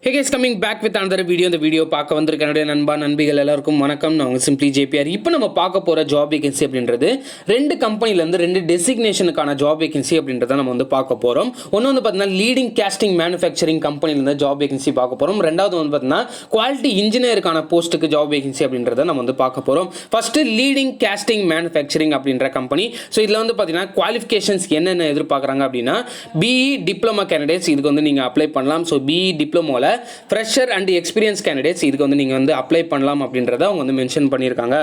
Hey guys, coming back with another video. இந்த video பார்க்க வந்திருக்க என்னுடைய நண்பா நண்பிகள் எல்லாருக்கும் வணக்கம். நான் உங்க சிம்பிளி ஜேபிஆர். இப்போ நம்ம பார்க்க போற ஜாப் வேகன்சி அப்படின்றது ரெண்டு கம்பெனில இருந்து ரெண்டு டெசிக்னேஷனுக்கான ஜாப் வேகன்சி அப்படின்றத நம்ம வந்து பார்க்க போறோம். ஒன்னு வந்து பார்த்தீங்கன்னா லீடிங் கேஸ்டிங் மேனுஃபேக்சரிங் கம்பெனில இருந்து ஜாப் வேகன்சி பார்க்க போறோம். ரெண்டாவது வந்து பார்த்தீங்கன்னா குவாலிட்டி இன்ஜினியருக்கான போஸ்ட்டுக்கு ஜாப் வேகன்சி அப்படின்றத நம்ம வந்து பார்க்க போறோம். ஃபர்ஸ்ட் லீடிங் கேஸ்டிங் மேனுஃபேக்சரிங் அப்படின்ற கம்பெனி. ஸோ இதில் வந்து பார்த்தீங்கன்னா குவாலிஃபிகேஷன்ஸ் என்னென்ன எதிர்பார்க்குறாங்க அப்படின்னா BE டிப்ளமா கேண்டிடேட்ஸ் இதுக்கு வந்து நீங்கள் அப்ளை பண்ணலாம். ஸோ BE டிப்ளமோவில் ஃப்ரெஷர் அண்ட் எக்ஸ்பீரியன்ஸ் கேண்டிடேட்ஸ் இதுக்கு வந்து நீங்கள் வந்து அப்ளை பண்ணலாம் அப்படின்றத அவங்க வந்து மென்ஷன் பண்ணியிருக்காங்க.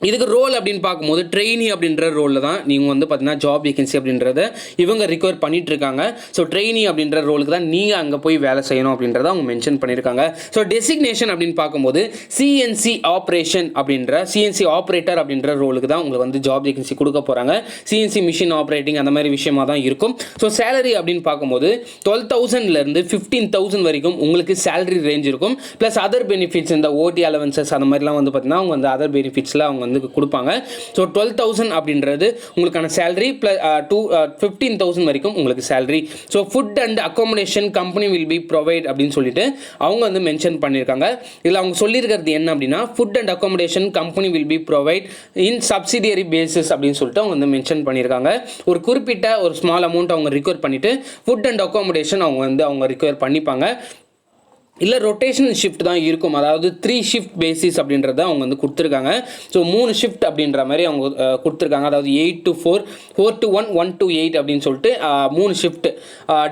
இதுக்கு ரோல் அப்படின்னு பார்க்கும்போது ட்ரெயினி அப்படின்ற ரோலில் தான் நீங்கள் வந்து பார்த்தீங்கன்னா ஜாப் வேகன்சி அப்படின்றத இவங்க ரிக்வயர் பண்ணிட்டு இருக்காங்க. ஸோ ட்ரெயினி அப்படின்ற ரோலுக்கு தான் நீங்கள் அங்கே போய் வேலை செய்யணும் அப்படின்றத அவங்க மென்ஷன் பண்ணியிருக்காங்க. ஸோ டெசிக்னேஷன் அப்படின்னு பார்க்கும்போது CNC ஆப்ரேஷன் அப்படின்ற CNC ஆப்ரேட்டர் அப்படின்ற ரோலுக்கு தான் உங்களுக்கு வந்து ஜாப் வேகன்சி கொடுக்க போகிறாங்க. CNC மிஷின் ஆப்ரேட்டிங் அந்த மாதிரி விஷயமா தான் இருக்கும். ஸோ சேலரி அப்படின்னு பார்க்கும்போது 12,000லேருந்து 15,000 வரைக்கும் உங்களுக்கு சேலரி ரேஞ்ச் இருக்கும். ப்ளஸ் அதர் பெனிஃபிட்ஸ் இந்த OT அலவன்சஸ் அந்த மாதிரிலாம் வந்து பார்த்தீங்கன்னா அவங்க வந்து அதர் பெனிஃபிட்ஸில் அவங்க வந்து கொடுப்பாங்க. ஸோ 12,000 அப்படின்றது உங்களுக்கான சேலரி ப்ளஸ் 15,000 வரைக்கும் உங்களுக்கு salary. So food and accommodation company will be provide அப்படின்னு சொல்லிட்டு அவங்க வந்து மென்ஷன் பண்ணியிருக்காங்க. இதில் அவங்க சொல்லியிருக்கிறது என்ன அப்படின்னா food and accommodation company will be provide in subsidiary basis அப்படின்னு சொல்லிட்டு அவங்க வந்து மென்ஷன் பண்ணியிருக்காங்க. ஒரு குறிப்பிட்ட ஒரு ஸ்மால் அமௌண்ட் அவங்க ரிக்வயர் பண்ணிவிட்டு ஃபுட் அண்ட் அக்காமடேஷன் அவங்க ரிக்வயர் பண்ணிப்பாங்க. இல்லை ரொட்டேஷனல் ஷிஃப்ட் தான் இருக்கும், அதாவது 3 ஷிஃப்ட் பேசிஸ் அப்படின்றத அவங்க வந்து கொடுத்துருக்காங்க. ஸோ 3 ஷிஃப்ட் அப்படின்ற மாதிரி அவங்க கொடுத்துருக்காங்க. அதாவது 8 to 4, 4 to 1, 1 to 8 அப்படின்னு சொல்லிட்டு 3 shift,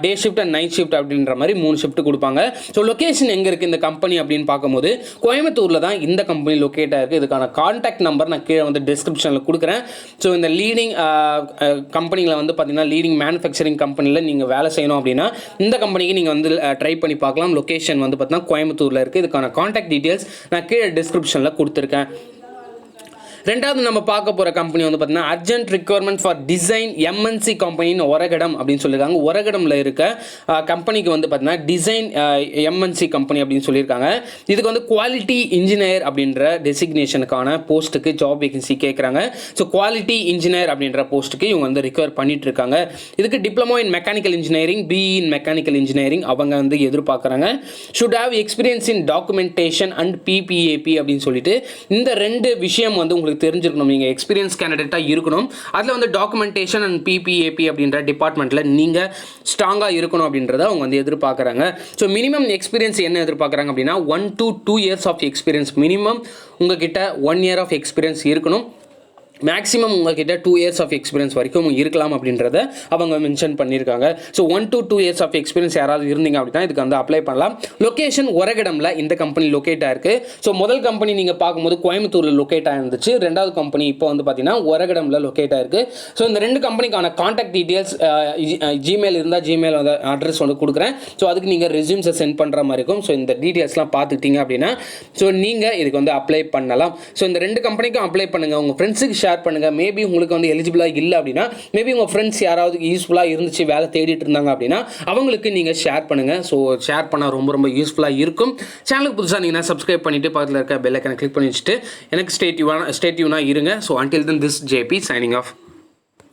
day shift and night shift அப்படின்ற மாதிரி 3 ஷிஃப்ட் கொடுப்பாங்க. ஸோ லொக்கேஷன் எங்கே இருக்குது இந்த கம்பெனி அப்படின்னு பார்க்கும்போது கோயம்புத்தூரில் தான் இந்த கம்பெனி லொக்கேட் ஆகிருக்கு. இதுக்கான கான்டாக்ட் நம்பர் நான் கீழே வந்து டிஸ்கிரிப்ஷனில் கொடுக்குறேன். ஸோ இந்த லீடிங் கம்பெனியில் வந்து பார்த்தீங்கன்னா லீடிங் மேனுஃபேக்சரிங் கம்பெனியில் நீங்கள் வேலை செய்யணும் அப்படின்னா இந்த கம்பெனிக்கு நீங்கள் வந்து ட்ரை பண்ணி பார்க்கலாம். லொக்கேஷன் வந்து பார்த்தீங்கன்னா கோயம்புத்தூர்ல இருக்கு. இதுக்கான கான்டாக்ட் டீடைல்ஸ் நான் கீழே டிஸ்கிரிப்ஷன்ல கொடுத்துருக்கேன். ரெண்டாவது நம்ம பார்க்க போகிற கம்பெனி வந்து பார்த்தீங்கன்னா urgent requirement for design MNC கம்பெனின்னு ஒரகடம் அப்படின்னு சொல்லியிருக்காங்க. ஒரகடமில் இருக்க கம்பெனிக்கு வந்து பார்த்தீங்கன்னா டிசைன் MNC கம்பெனி அப்படின்னு சொல்லியிருக்காங்க. இதுக்கு வந்து குவாலிட்டி இன்ஜினியர் அப்படின்ற டெசிக்னேஷனுக்கான போஸ்ட்டுக்கு ஜாப் வேகன்சி கேட்குறாங்க. ஸோ குவாலிட்டி இன்ஜினியர் அப்படின்ற போஸ்ட்டுக்கு இவங்க வந்து ரிக்வயர் பண்ணிட்டு இருக்காங்க. இதுக்கு diploma in mechanical engineering, BE in mechanical engineering அவங்க வந்து எதிர்பார்க்குறாங்க. Should have experience in documentation and PPAP அப்படின்னு சொல்லிட்டு இந்த ரெண்டு விஷயம் வந்து உங்களுக்கு தெரிஞ்சிருக்கணும். நீங்கள் எக்ஸ்பீரியன்ஸ் கேண்டிடேட்டாக இருக்கணும். அதில் வந்து டாக்குமெண்டேஷன் அண்ட் PPAP அப்படின்ற டிபார்ட்மெண்ட்டில் நீங்கள் ஸ்ட்ராங்காக இருக்கணும் அப்படின்றத அவங்க வந்து எதிர்பார்க்குறாங்க. ஸோ மினிமம் எக்ஸ்பீரியன்ஸ் என்ன எதிர்பார்க்குறாங்க அப்படின்னா 1 to 2 years of experience. Minimum உங்ககிட்ட 1 year ஆஃப் எக்ஸ்பீரியன்ஸ் இருக்கணும். மேக்ஸிமம் உங்கள்கிட்ட 2 years ஆஃப் எக்ஸ்பீரியன்ஸ் வரைக்கும் இருக்கலாம் அப்படின்றத அவங்க மென்ஷன் பண்ணியிருக்காங்க. So 1 to 2 years of experience யாராவது இருந்தீங்க அப்படின்னா இதுக்கு வந்து அப்ளை பண்ணலாம். லொக்கேஷன் ஒரகடமில் இந்த கம்பெனி லொக்கேட் ஆயிருக்கு. ஸோ முதல் கம்பெனி நீங்கள் பார்க்கும்போது கோயம்புத்தூரில் லொக்கேட் ஆயிருந்துச்சு. ரெண்டாவது கம்பெனி இப்போ வந்து பார்த்தீங்கன்னா ஒரகடமில் லொக்கேட் ஆயிருக்கு. ஸோ இந்த ரெண்டு கம்பெனிக்கான கான்டாக்ட் டீட்டெயில்ஸ் ஜிமெயில் இருந்தால் ஜிமெயில் வந்து அட்ரஸ் வந்து கொடுக்குறேன். ஸோ அதுக்கு நீங்கள் ரெஸ்யூம்ஸை சென்ட் பண்ணுற மாதிரி இருக்கும். ஸோ இந்த டீட்டெயில்ஸ்லாம் பார்த்துக்கிட்டீங்க அப்படின்னா ஸோ நீங்கள் இதுக்கு வந்து அப்ளை பண்ணலாம். ஸோ இந்த ரெண்டு கம்பெனிக்கும் அப்ளை பண்ணுங்கள். உங்கள் ஃப்ரெண்ட்ஸுக்கு ஷேர் பண்ணுங்க. மேபி உங்களுக்கு வந்து எலிஜிபிளாக இல்லை அப்படின்னா மேபி உங்கள் ஃப்ரெண்ட்ஸ் யாராவது யூஸ்ஃபுல்லாக இருந்துச்சு வேலை தேடிட்டு இருந்தாங்க அப்படின்னா அவங்களுக்கு நீங்கள் ஷேர் பண்ணுங்கள். ஸோ ஷேர் பண்ணால் ரொம்ப ரொம்ப யூஸ்ஃபுல்லாக இருக்கும். சேனலுக்கு புதுசாக நீங்கள் சப்ஸ்கிரைப் பண்ணிவிட்டு பக்கத்தில் இருக்க பெல் ஐக்கனை கிளிக் பண்ணி வச்சுட்டு எனக்கு ஸ்டே டியூனாக இருங்க. So until then this JP signing off.